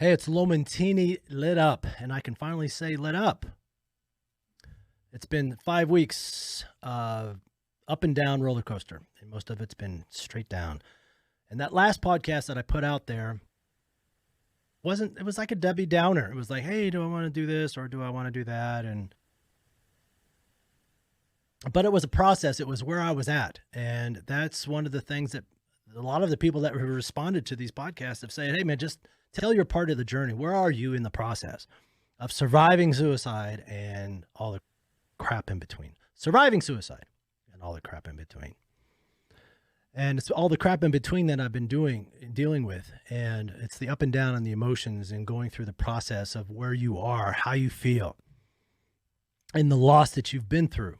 Hey, it's Lomentini lit up, and I can finally say lit up. It's been 5 weeks up and down roller coaster, and most of it's been straight down. And that last podcast that I put out there it was like a Debbie Downer. It was like, hey, do I want to do this or do I want to do that? But it was a process. It was where I was at. And that's one of the things that a lot of the people that have responded to these podcasts have said, hey, man, just tell your part of the journey. Where are you in the process of surviving suicide and all the crap in between? Surviving suicide and all the crap in between. And it's all the crap in between that I've been dealing with. And it's the up and down and the emotions and going through the process of where you are, how you feel, and the loss that you've been through.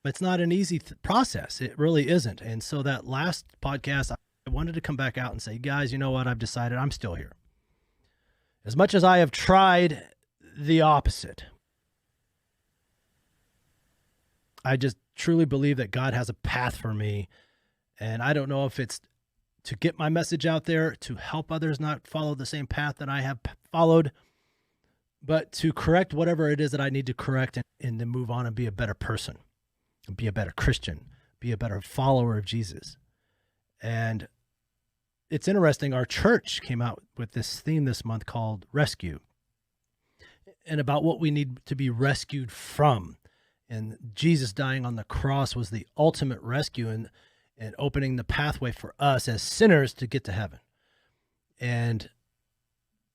It's not an easy process. It really isn't. And so that last podcast, I wanted to come back out and say, guys, you know what? I've decided I'm still here. As much as I have tried the opposite, I just truly believe that God has a path for me. And I don't know if it's to get my message out there, to help others not follow the same path that I have followed, but to correct whatever it is that I need to correct and to move on and be a better person, be a better Christian, be a better follower of Jesus. And it's interesting. Our church came out with this theme this month called Rescue, and about what we need to be rescued from. And Jesus dying on the cross was the ultimate rescue and opening the pathway for us as sinners to get to heaven. And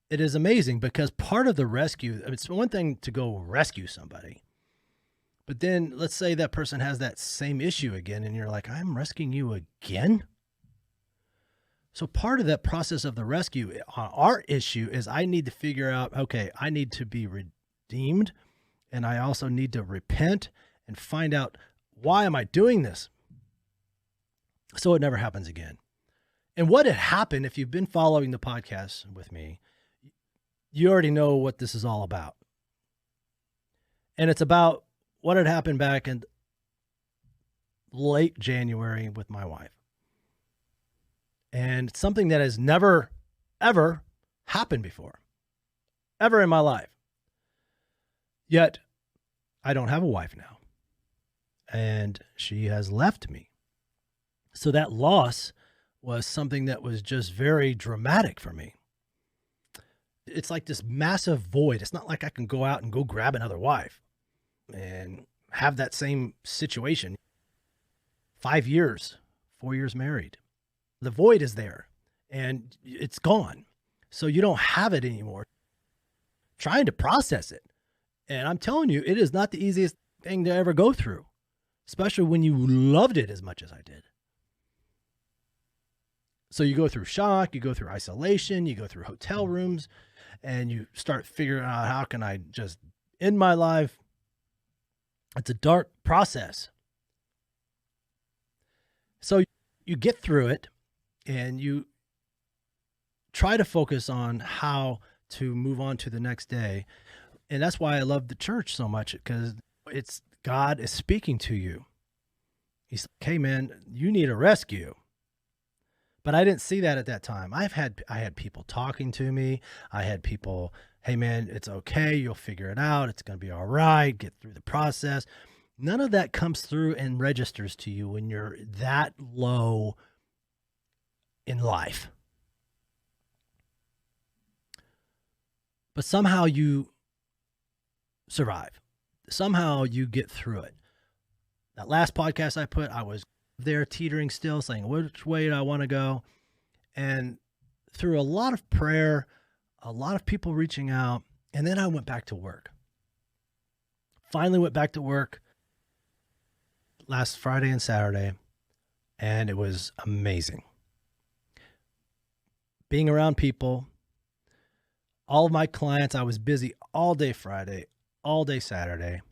it is amazing because part of the rescue, it's one thing to go rescue somebody, but then let's say that person has that same issue again and you're like, I'm rescuing you again? So part of that process of the rescue, our issue is I need to figure out, okay, I need to be redeemed. And I also need to repent and find out, why am I doing this? So it never happens again. And what had happened, if you've been following the podcast with me, you already know what this is all about. And it's about what had happened back in late January with my wife. And something that has never, ever happened before, ever in my life. Yet, I don't have a wife now, and she has left me. So that loss was something that was just very dramatic for me. It's like this massive void. It's not like I can go out and go grab another wife and have that same situation. 5 years, 4 years married. The void is there, and it's gone. So you don't have it anymore. Trying to process it. And I'm telling you, it is not the easiest thing to ever go through, especially when you loved it as much as I did. So you go through shock, you go through isolation, you go through hotel rooms, and you start figuring out, how can I just end my life? It's a dark process. So you get through it and you try to focus on how to move on to the next day. And that's why I love the church so much, because it's God is speaking to you. He's like, hey man, you need a rescue. But I didn't see that at that time. I had people talking to me. I had people, hey man, it's okay. You'll figure it out. It's going to be all right. Get through the process. None of that comes through and registers to you when you're that low in life. But somehow you survive. Somehow you get through it. That last podcast I put, I was there teetering still, saying, which way do I want to go? And through a lot of prayer, a lot of people reaching out, and then I went back to work. Finally went back to work last Friday and Saturday, and it was amazing. Being around people, all of my clients, I was busy all day Friday, all day Saturday.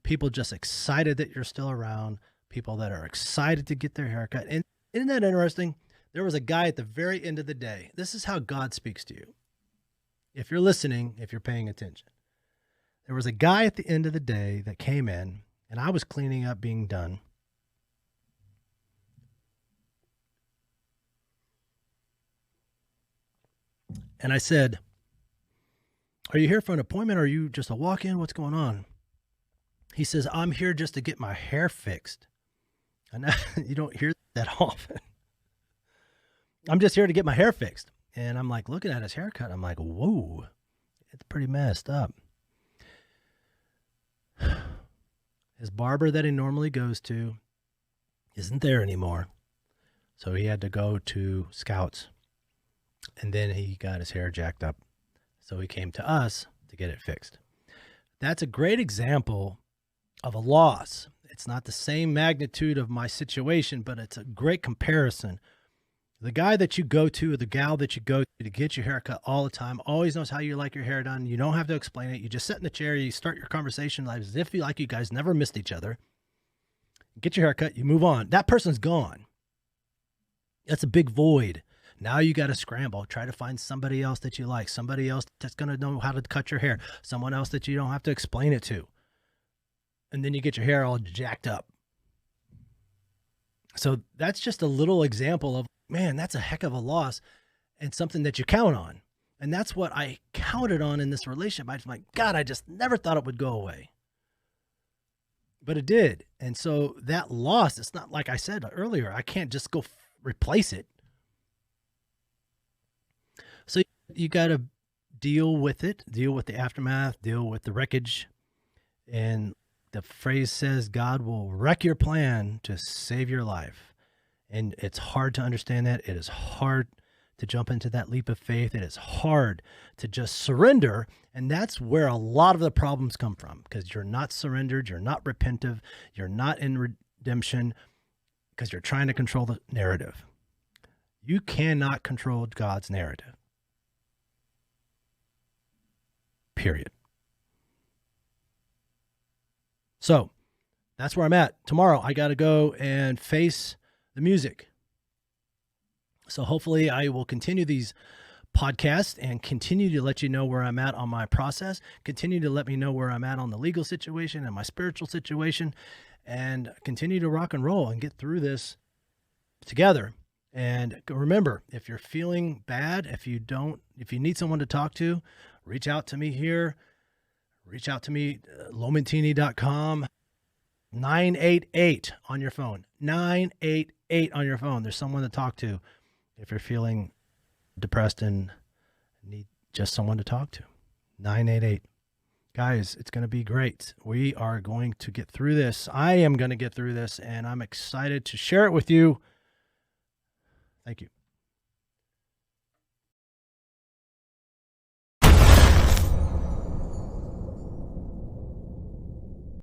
People just excited that you're still around. People that are excited to get their haircut. And isn't that interesting? There was a guy at the very end of the day. This is how God speaks to you. If you're listening, if you're paying attention. There was a guy at the end of the day that came in, and I was cleaning up, being done. And I said, "Are you here for an appointment or are you just a walk-in? What's going on?" He says, "I'm here just to get my hair fixed." And you don't hear that often. "I'm just here to get my hair fixed." And I'm like looking at his haircut. I'm like, whoa, it's pretty messed up. His barber that he normally goes to isn't there anymore. So he had to go to Scouts. And then he got his hair jacked up. So he came to us to get it fixed. That's a great example of a loss. It's not the same magnitude of my situation, but it's a great comparison. The guy that you go to or the gal that you go to get your hair cut all the time always knows how you like your hair done. You don't have to explain it. You just sit in the chair, you start your conversation as if you guys never missed each other. Get your hair cut, you move on. That person's gone. That's a big void. Now you got to scramble, try to find somebody else that you like, somebody else that's going to know how to cut your hair, someone else that you don't have to explain it to. And then you get your hair all jacked up. So that's just a little example of, man, that's a heck of a loss and something that you count on. And that's what I counted on in this relationship. I was like, God, I just never thought it would go away. But it did. And so that loss, it's not like I said earlier, I can't just go replace it. So you got to deal with it, deal with the aftermath, deal with the wreckage. And the phrase says God will wreck your plan to save your life. And it's hard to understand that. It is hard to jump into that leap of faith. It is hard to just surrender. And that's where a lot of the problems come from, because you're not surrendered. You're not repentive. You're not in redemption because you're trying to control the narrative. You cannot control God's narrative. Period. So that's where I'm at. Tomorrow, I got to go and face the music. So hopefully I will continue these podcasts and continue to let you know where I'm at on my process, continue to let me know where I'm at on the legal situation and my spiritual situation, and continue to rock and roll and get through this together. And remember, if you're feeling bad, if you need someone to talk to, reach out to me here. Reach out to me, lomentini.com, 988 on your phone, 988 on your phone. There's someone to talk to if you're feeling depressed and need just someone to talk to, 988. Guys, it's going to be great. We are going to get through this. I am going to get through this, and I'm excited to share it with you. Thank you.